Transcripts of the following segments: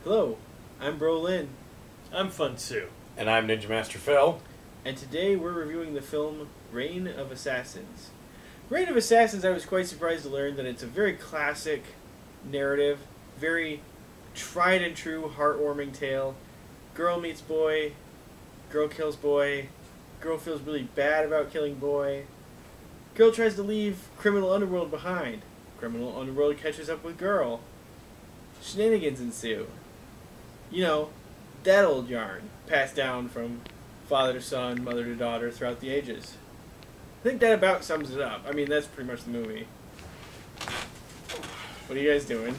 Hello, I'm Brolin, I'm Fun Sue. And I'm Ninja Master Phil. and today we're reviewing the film Reign of Assassins. Reign of Assassins, I was quite surprised to learn that it's a very classic narrative, very tried and true, heartwarming tale. Girl meets boy, girl kills boy, girl feels really bad about killing boy. Girl tries to leave criminal underworld behind. Criminal underworld catches up with girl. Shenanigans ensue. You know, that old yarn, passed down from father to son, mother to daughter throughout the ages. I think that about sums it up. I mean, that's pretty much the movie. What are you guys doing?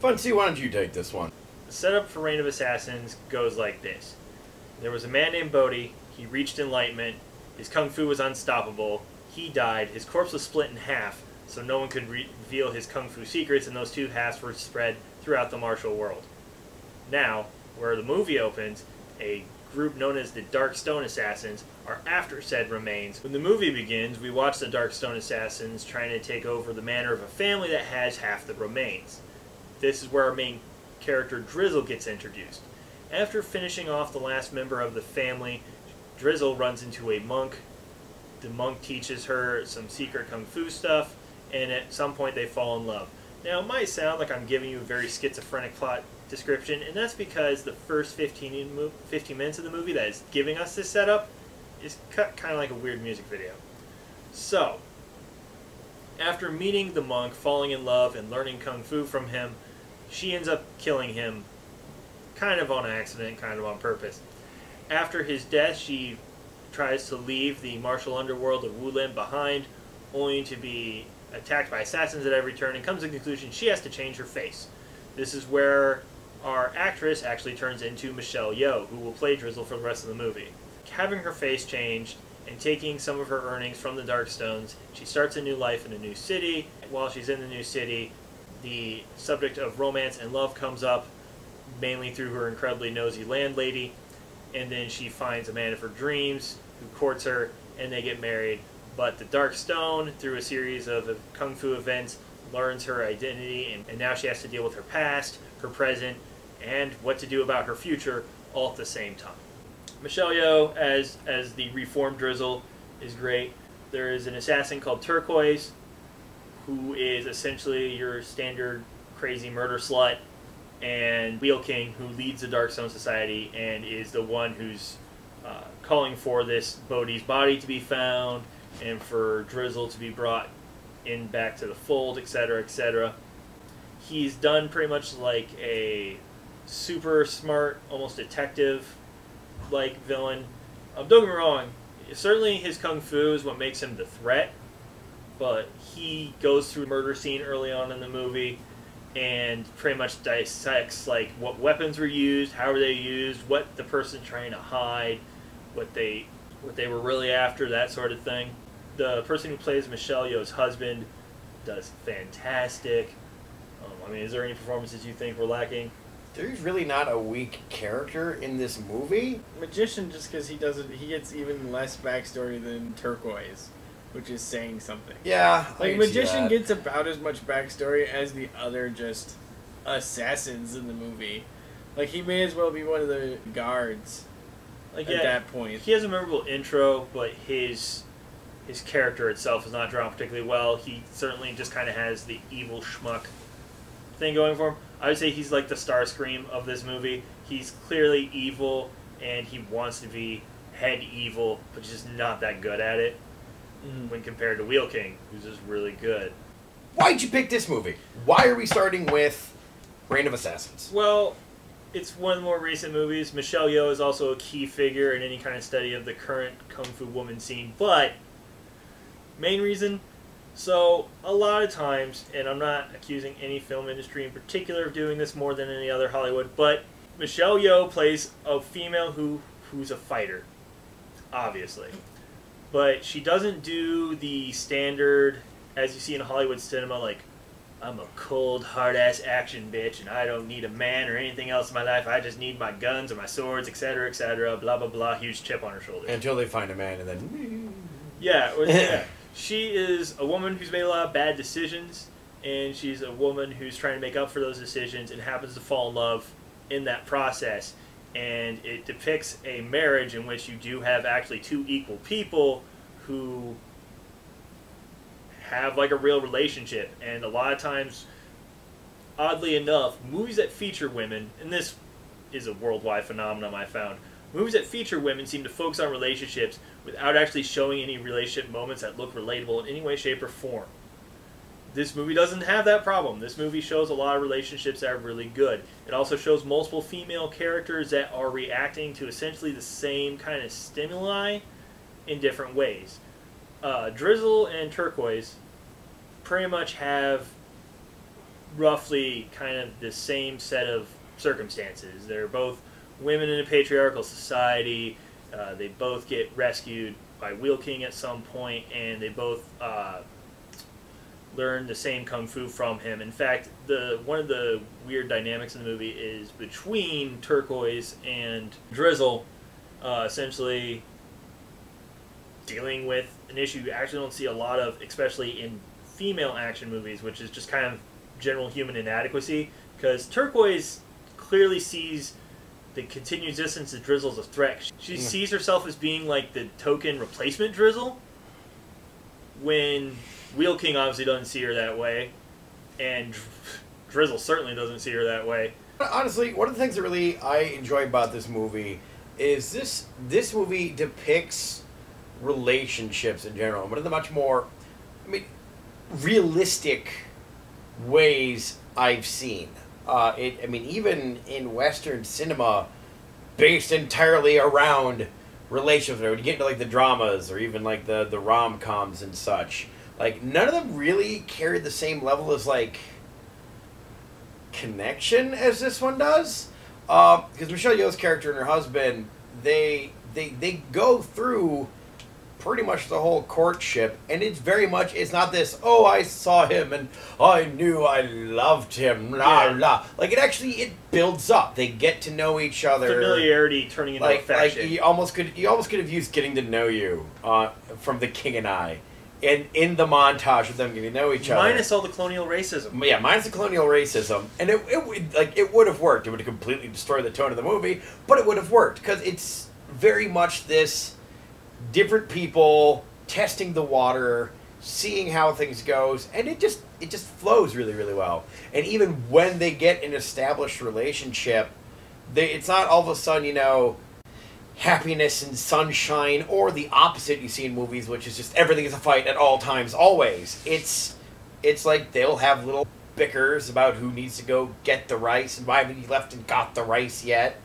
Funsy, why don't you take this one? The setup for Reign of Assassins goes like this. There was a man named Bodhi. He reached enlightenment. His kung fu was unstoppable. He died. His corpse was split in half, so no one could reveal his kung fu secrets, and those two halves were spread throughout the martial world. Now, where the movie opens, a group known as the Dark Stone Assassins are after said remains. When the movie begins, we watch the Dark Stone Assassins trying to take over the manor of a family that has half the remains. This is where our main character Drizzle gets introduced. After finishing off the last member of the family, Drizzle runs into a monk. The monk teaches her some secret kung fu stuff, and at some point they fall in love. Now, it might sound like I'm giving you a very schizophrenic plot description, and that's because the first 15 minutes of the movie that is giving us this setup is cut kind of like a weird music video. So, after meeting the monk, falling in love, and learning kung fu from him, she ends up killing him kind of on accident, kind of on purpose. After his death, she tries to leave the martial underworld of Wulin behind, only to be attacked by assassins at every turn, and comes to the conclusion she has to change her face. This is where our actress actually turns into Michelle Yeoh, who will play Drizzle for the rest of the movie. Having her face changed and taking some of her earnings from the Darkstones, she starts a new life in a new city. While she's in the new city, the subject of romance and love comes up, mainly through her incredibly nosy landlady, and then she finds a man of her dreams who courts her, and they get married. But the Dark Stone, through a series of kung fu events, learns her identity, and now she has to deal with her past, her present, and what to do about her future, all at the same time. Michelle Yeoh, as the reformed Drizzle, is great. There is an assassin called Turquoise, who is essentially your standard crazy murder slut, and Wheel King, who leads the Darkstone Society and is the one who's calling for this Bodhi's body to be found and for Drizzle to be brought in back to the fold, etc., etc. He's done pretty much like a super smart, almost detective-like villain. Don't get me wrong, certainly his kung fu is what makes him the threat, but he goes through a murder scene early on in the movie and pretty much dissects like what weapons were used, how were they used, what the person trying to hide, what they were really after, that sort of thing. The person who plays Michelle Yeoh's husband does fantastic. I mean, is there any performances you think were lacking? There's really not a weak character in this movie. Magician, just because he gets even less backstory than Turquoise, which is saying something. Yeah, like Magician gets about as much backstory as the other just assassins in the movie. Like, he may as well be one of the guards. Like, at that point, he has a memorable intro, but his character itself is not drawn particularly well. He certainly just kind of has the evil schmuck thing going for him. I would say he's like the Starscream of this movie. He's clearly evil, and he wants to be head evil, but just not that good at it when compared to Wheel King, who's just really good. Why'd you pick this movie? Why are we starting with Reign of Assassins? Well, it's one of the more recent movies. Michelle Yeoh is also a key figure in any kind of study of the current Kung Fu woman scene, but main reason, so a lot of times, and I'm not accusing any film industry in particular of doing this more than any other Hollywood, but Michelle Yeoh plays a female who's a fighter, obviously. But she doesn't do the standard, as you see in Hollywood cinema, like, I'm a cold, hard-ass action bitch, and I don't need a man or anything else in my life. I just need my guns or my swords, etc., blah, blah, blah, huge chip on her shoulder. Until they find a man, and then... Yeah. She is a woman who's made a lot of bad decisions, and she's a woman who's trying to make up for those decisions and happens to fall in love in that process. And it depicts a marriage in which you do have actually two equal people who have like a real relationship. And a lot of times, oddly enough, movies that feature women, and this is a worldwide phenomenon I found, movies that feature women seem to focus on relationships without actually showing any relationship moments that look relatable in any way, shape, or form. This movie doesn't have that problem. This movie shows a lot of relationships that are really good. It also shows multiple female characters that are reacting to essentially the same kind of stimuli in different ways. Drizzle and Turquoise pretty much have roughly kind of the same set of circumstances. They're both women in a patriarchal society. They both get rescued by Wheel King at some point, and they both learn the same kung fu from him. In fact, one of the weird dynamics in the movie is between Turquoise and Drizzle, essentially dealing with an issue you actually don't see a lot of, especially in female action movies, which is just kind of general human inadequacy, because Turquoise clearly sees the continued existence of Drizzle as a threat. She sees herself as being like the token replacement Drizzle, when Wheel King obviously doesn't see her that way, and Drizzle certainly doesn't see her that way. Honestly, one of the things that really I enjoy about this movie is this movie depicts relationships in general, but in the much more, realistic ways I've seen. Even in Western cinema, based entirely around relationships, when you get into like the dramas or even like the rom-coms and such, like none of them really carried the same level as like connection as this one does. Because Michelle Yeoh's character and her husband, they go through pretty much the whole courtship, and it's not this, oh, I saw him and I knew I loved him, it builds up. They get to know each other. Familiarity turning into affection. Like you almost could have used Getting to Know You from The King and I, and in the montage of them getting to know each other. Minus all the colonial racism. Yeah, minus the colonial racism, and it would have worked. It would have completely destroyed the tone of the movie, but it would have worked because it's very much this different people testing the water, seeing how things goes, and it just flows really, really well. And even when they get an established relationship, it's not all of a sudden, happiness and sunshine, or the opposite you see in movies, which is just everything is a fight at all times, always. It's like they'll have little bickers about who needs to go get the rice and why haven't you left and got the rice yet.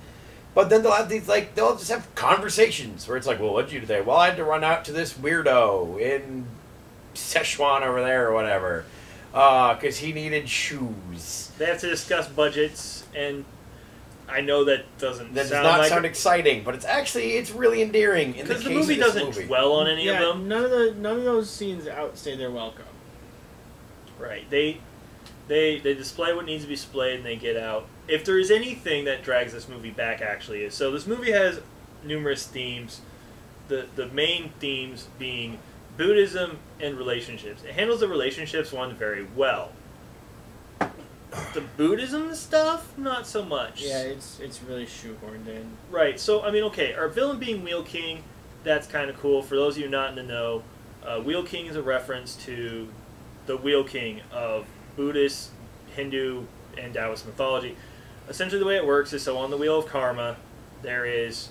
But then they'll have these, they'll just have conversations where it's like, well, what did you do today? Well, I had to run out to this weirdo in Szechuan over there or whatever, because he needed shoes. They have to discuss budgets, and I know that does not sound exciting, but it's really endearing. Because the movie doesn't dwell on any of them. None of those scenes outstay their welcome. Right. They display what needs to be displayed, and they get out. If there is anything that drags this movie back, actually, is so this movie has numerous themes. The main themes being Buddhism and relationships. It handles the relationships one very well. The Buddhism stuff, not so much. Yeah, it's really shoehorned in. Right. So okay, our villain being Wheel King, that's kind of cool. For those of you not in the know, Wheel King is a reference to the Wheel King of Buddhist, Hindu, and Taoist mythology. Essentially the way it works is, so on the Wheel of Karma, there is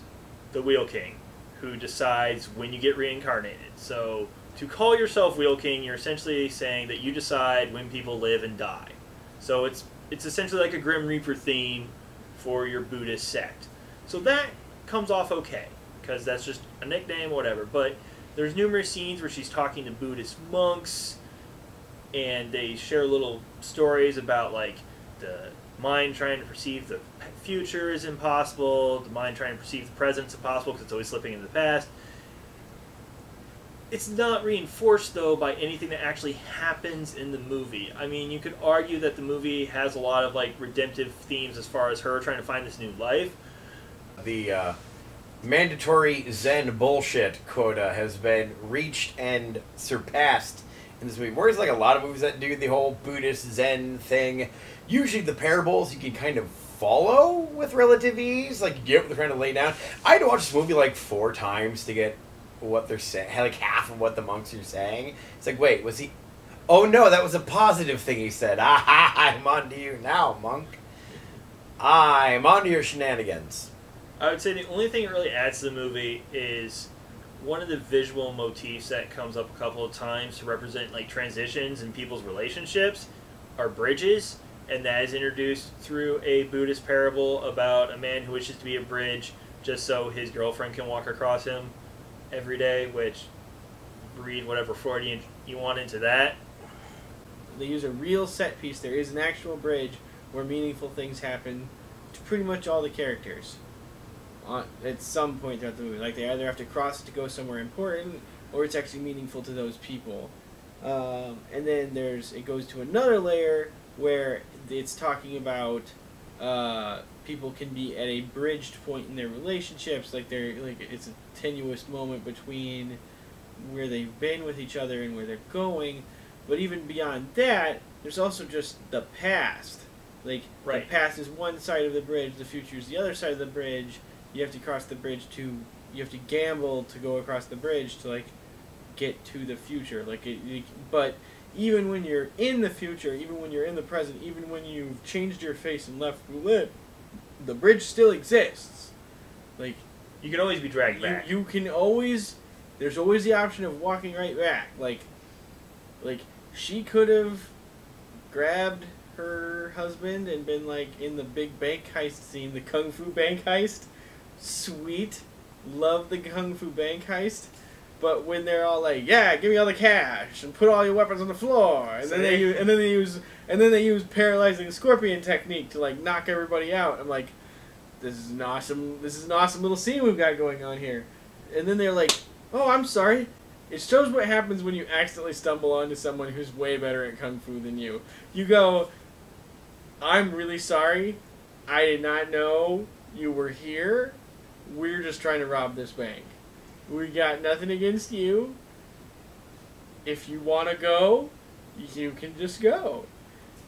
the Wheel King, who decides when you get reincarnated. So to call yourself Wheel King, you're essentially saying that you decide when people live and die. So it's essentially like a Grim Reaper theme for your Buddhist sect. So that comes off okay, because that's just a nickname, whatever. But there's numerous scenes where she's talking to Buddhist monks, and they share little stories about like the mind trying to perceive the future is impossible, the mind trying to perceive the present is impossible because it's always slipping into the past. It's not reinforced, though, by anything that actually happens in the movie. I mean, you could argue that the movie has a lot of like redemptive themes as far as her trying to find this new life. The mandatory Zen bullshit quota has been reached and surpassed in this movie. Whereas like a lot of movies that do the whole Buddhist Zen thing, usually the parables you can kind of follow with relative ease. Like you get what they're trying to lay down. I had to watch this movie like 4 times to get what they're saying, like half of what the monks are saying. It's like, wait, was he? Oh no, that was a positive thing he said. Ah, I'm on to you now, monk. I'm on to your shenanigans. I would say the only thing that really adds to the movie is one of the visual motifs that comes up a couple of times to represent like transitions in people's relationships are bridges, and that is introduced through a Buddhist parable about a man who wishes to be a bridge just so his girlfriend can walk across him every day, which read whatever Freudian you want into that. They use a real set piece. There is an actual bridge where meaningful things happen to pretty much all the characters at some point throughout the movie. Like they either have to cross it to go somewhere important, or it's actually meaningful to those people. And then it goes to another layer where it's talking about people can be at a bridged point in their relationships, like it's a tenuous moment between where they've been with each other and where they're going. But even beyond that, there's also just the past. Like the past is one side of the bridge, the future is the other side of the bridge. You have to cross the bridge you have to gamble to go across the bridge to like get to the future. But even when you're in the future, even when you're in the present, even when you've changed your face and left roulette, the bridge still exists. Like you can always be dragged back. You can always. There's always the option of walking right back. Like she could have grabbed her husband and been like in the big bank heist scene, the Kung Fu bank heist. Sweet, love the Kung Fu bank heist. But when they're all like, "Yeah, give me all the cash and put all your weapons on the floor," and then they use paralyzing scorpion technique to like knock everybody out. I'm like, this is an awesome little scene we've got going on here. And then they're like, "Oh, I'm sorry." It shows what happens when you accidentally stumble onto someone who's way better at Kung Fu than you. You go, "I'm really sorry. I did not know you were here. We're just trying to rob this bank. We got nothing against you. If you want to go, you can just go."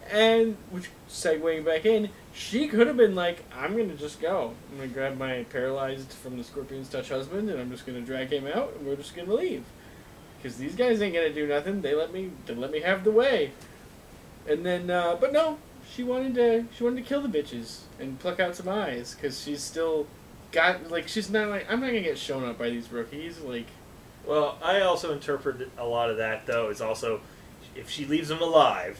And, which, segueing back in, she could have been like, "I'm going to just go. I'm going to grab my paralyzed from the Scorpion's touch husband, and I'm just going to drag him out, and we're just going to leave. Because these guys ain't going to do nothing. They let me have the way." And then, but no, she wanted to kill the bitches and pluck out some eyes, because she's still got, like, she's not like, "I'm not going to get shown up by these rookies," like. Well, I also interpret a lot of that, though, is also, if she leaves them alive,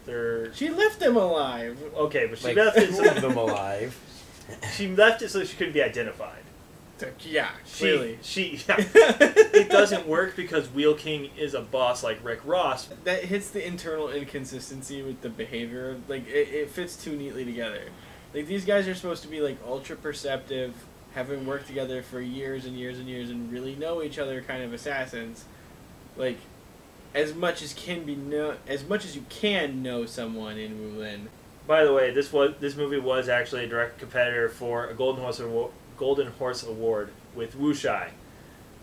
She left them alive. Okay, but she Like, left it leave them alive. She left it so she couldn't be identified. Yeah, clearly. It doesn't work because Wheel King is a boss like Rick Ross. That hits the internal inconsistency with the behavior of, like, it fits too neatly together. Like, these guys are supposed to be, like, ultra perceptive, having worked together for years and years and years and really know each other kind of assassins. Like, as much as you can know someone in Wulin. By the way, this movie was actually a direct competitor for a Golden Horse Award with Wuxia.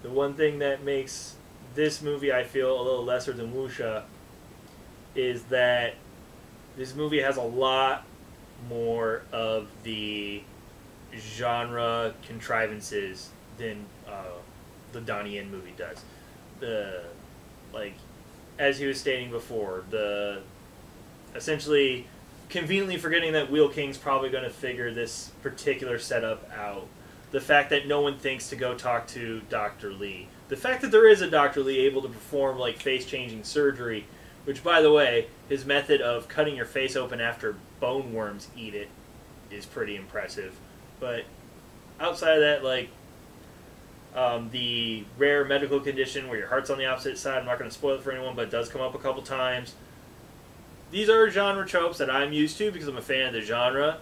The one thing that makes this movie, I feel, a little lesser than Wuxia is that this movie has a lot more of the genre contrivances than the Donnie Yen movie does. As he was stating before, essentially conveniently forgetting that Wheel King's probably going to figure this particular setup out. The fact that no one thinks to go talk to Dr. Lee. The fact that there is a Dr. Lee able to perform like face-changing surgery, which, by the way, his method of cutting your face open after bone worms eat it is pretty impressive. But outside of that, like, the rare medical condition where your heart's on the opposite side, I'm not going to spoil it for anyone, but it does come up a couple times. These are genre tropes that I'm used to because I'm a fan of the genre.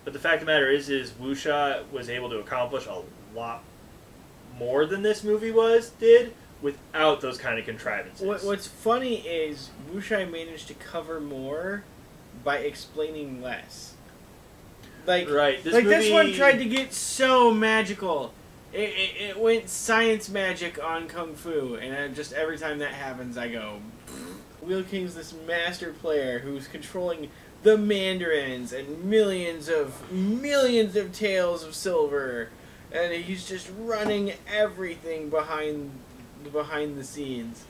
But the fact of the matter is Wuxia was able to accomplish a lot more than this movie did without those kind of contrivances. What's funny is Wuxia managed to cover more by explaining less. Like, right. This one tried to get so magical. It went science magic on Kung Fu, and just every time that happens, I go, Wheel King's this master player who's controlling the Mandarins and millions of taels of silver, and he's just running everything behind the scenes,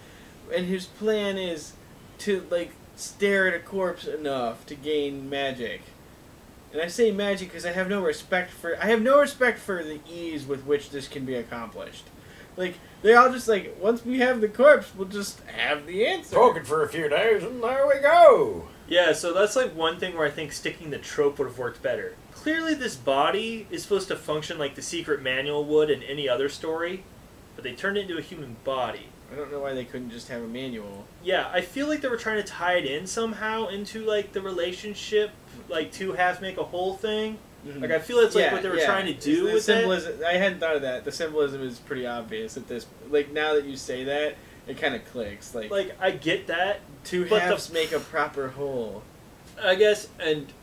and his plan is to like stare at a corpse enough to gain magic. And I say magic because I have no respect for the ease with which this can be accomplished. Like, they all just like, once we have the corpse, we'll just have the answer. Poking for a few days, and there we go. Yeah, so that's like one thing where I think sticking the trope would have worked better. Clearly this body is supposed to function like the secret manual would in any other story, but they turned it into a human body. I don't know why they couldn't just have a manual. Yeah, I feel like they were trying to tie it in somehow into like the relationship, like two halves make a whole thing. Mm-hmm. Like I feel it's like what they were trying to do with symbolism. I hadn't thought of that. The symbolism is pretty obvious at this. Like now that you say that, it kind of clicks. Like I get that. Two halves make a proper whole. I guess, and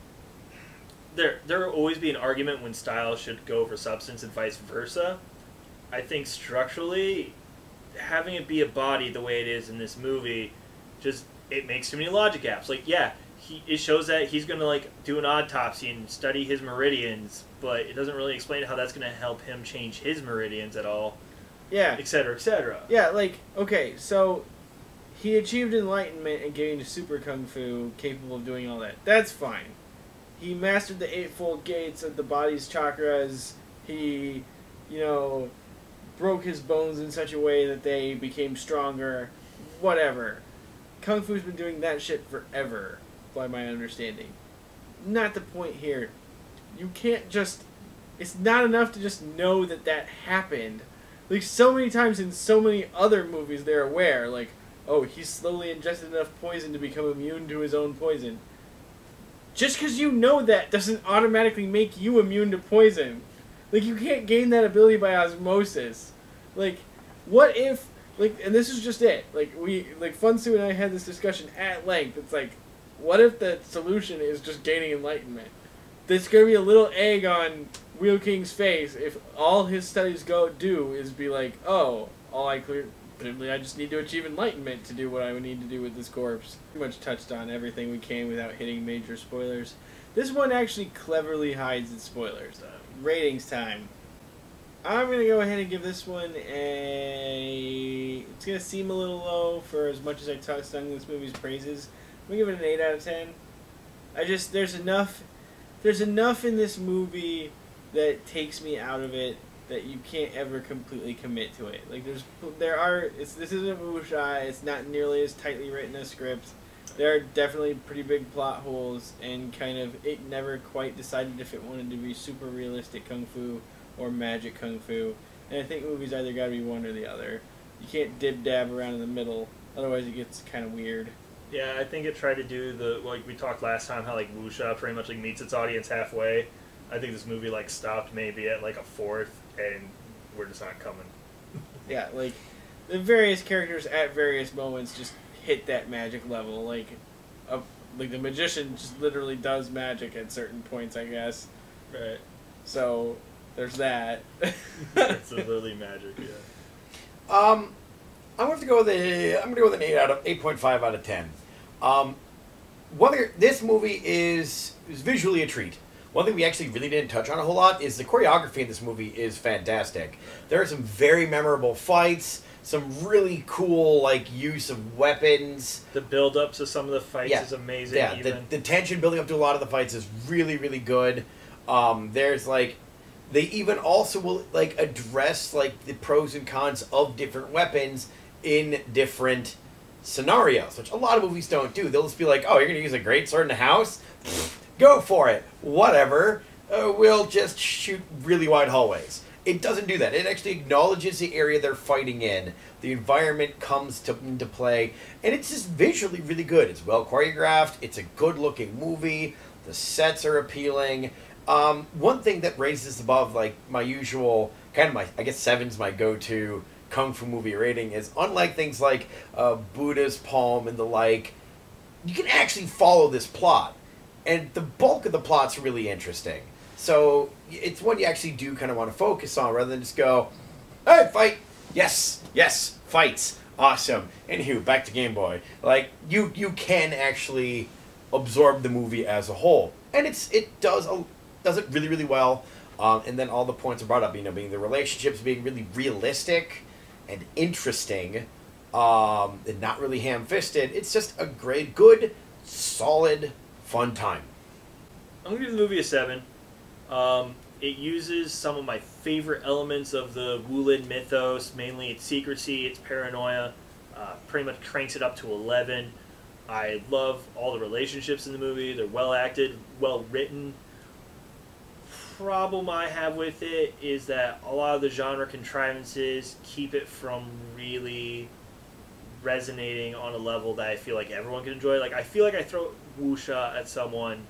there will always be an argument when style should go over substance and vice versa. I think structurally, having it be a body the way it is in this movie, just it makes too many logic gaps. Like, yeah, it shows that he's gonna like do an autopsy and study his meridians, but it doesn't really explain how that's gonna help him change his meridians at all. Yeah, etc., etc. Yeah, like okay, so he achieved enlightenment and gained super kung fu, capable of doing all that. That's fine. He mastered the eightfold gates of the body's chakras. He, broke his bones in such a way that they became stronger. Whatever. Kung Fu's been doing that shit forever, by my understanding. Not the point here. You can't just... It's not enough to just know that happened. Like, so many times in so many other movies they're aware, like, oh, he slowly ingested enough poison to become immune to his own poison. Just because you know that doesn't automatically make you immune to poison. Like, you can't gain that ability by osmosis. Like, what if... Like, and this is just it. Like, Funsu and I had this discussion at length. It's like, what if the solution is just gaining enlightenment? There's going to be a little egg on Wheel King's face if all his studies do is be like, oh, presumably I just need to achieve enlightenment to do what I would need to do with this corpse. Pretty much touched on everything we can without hitting major spoilers. This one actually cleverly hides its spoilers. Ratings time. I'm going to go ahead and give this one it's going to seem a little low for as much as I sung this movie's praises. I'm going to give it an 8 out of 10. There's enough in this movie that takes me out of it that you can't ever completely commit to it. Like, this isn't wuxia, it's not nearly as tightly written a script. There are definitely pretty big plot holes, and it never quite decided if it wanted to be super realistic kung fu or magic kung fu. And I think movies either gotta be one or the other. You can't dib-dab around in the middle, otherwise it gets kind of weird. Yeah, I think it tried to do like we talked last time, how like wuxia pretty much like meets its audience halfway. I think this movie like stopped maybe at like a fourth, and we're just not coming. Yeah, like the various characters at various moments just hit that magic level. Like the magician just literally does magic at certain points, I guess. Right. So there's that. It's literally magic, yeah. I'm gonna go with an 8.5 out of 10. This movie is visually a treat. One thing we actually really didn't touch on a whole lot is the choreography in this movie is fantastic. There are some very memorable fights, some really cool use of weapons. The build-up to some of the fights is amazing. Yeah, the tension building up to a lot of the fights is really, really good. There's they even also will address the pros and cons of different weapons in different scenarios, which a lot of movies don't do. They'll just be like, oh, you're going to use a greatsword in a house? Go for it. Whatever. We'll just shoot really wide hallways. It doesn't do that. It actually acknowledges the area they're fighting in. The environment comes into play. And it's just visually really good. It's well choreographed. It's a good-looking movie. The sets are appealing. One thing that raises above my usual, I guess 7's my go-to kung fu movie rating is, unlike things like Buddha's Palm and the like, you can actually follow this plot. And the bulk of the plot's really interesting. So it's one you actually do kind of want to focus on rather than just go, hey, fight, yes, yes, fights, awesome. Anywho, back to Game Boy. Like, you can actually absorb the movie as a whole. And it does it really, really well. And then all the points are brought up, being the relationships being really realistic and interesting, and not really ham-fisted. It's just a great, good, solid, fun time. I'm going to give the movie a 7. It uses some of my favorite elements of the Wulin mythos, mainly its secrecy, its paranoia. Pretty much cranks it up to 11. I love all the relationships in the movie. They're well acted, well written. Problem I have with it is that a lot of the genre contrivances keep it from really resonating on a level that I feel like everyone can enjoy. Like, I feel like I throw wuxia at someone,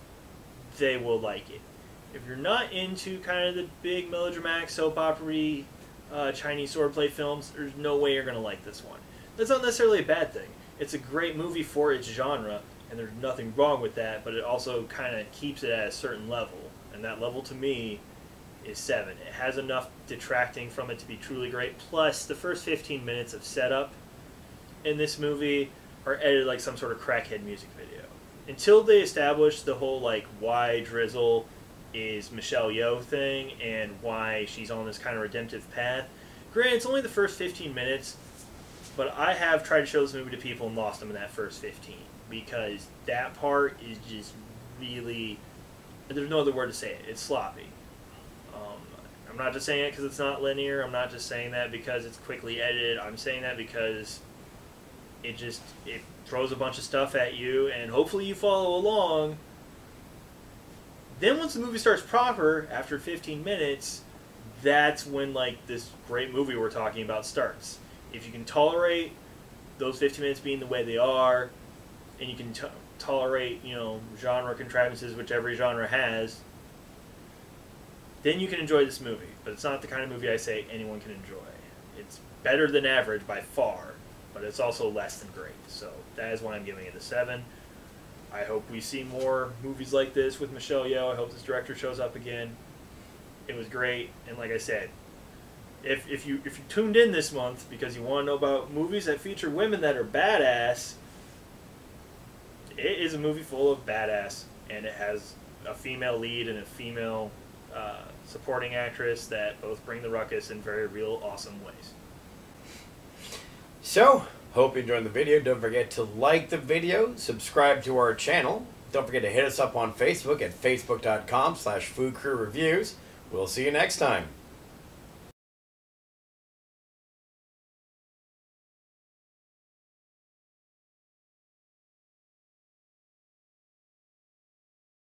they will like it. If you're not into kind of the big melodramatic soap opera Chinese swordplay films, there's no way you're going to like this one. That's not necessarily a bad thing. It's a great movie for its genre, and there's nothing wrong with that, but it also kind of keeps it at a certain level. And that level, to me, is 7. It has enough detracting from it to be truly great. Plus, the first 15 minutes of setup in this movie are edited like some sort of crackhead music video. Until they establish the whole, like, why Drizzle is Michelle Yeoh thing and why she's on this kind of redemptive path. Granted, it's only the first 15 minutes, but I have tried to show this movie to people and lost them in that first 15. Because that part is just really... There's no other word to say it. It's sloppy. I'm not just saying it because it's not linear. I'm not just saying that because it's quickly edited. I'm saying that because it throws a bunch of stuff at you, and hopefully you follow along. Then once the movie starts proper, after 15 minutes, that's when, like, this great movie we're talking about starts. If you can tolerate those 15 minutes being the way they are, and you can tolerate, genre contrivances, which every genre has, then you can enjoy this movie. But it's not the kind of movie I say anyone can enjoy. It's better than average by far, but it's also less than great. So that is why I'm giving it a 7. I hope we see more movies like this with Michelle Yeoh. I hope this director shows up again. It was great, and like I said, if you tuned in this month because you want to know about movies that feature women that are badass, it is a movie full of badass, and it has a female lead and a female supporting actress that both bring the ruckus in very real, awesome ways. So, hope you enjoyed the video. Don't forget to like the video, subscribe to our channel. Don't forget to hit us up on Facebook at facebook.com/foodcrewreviews. We'll see you next time.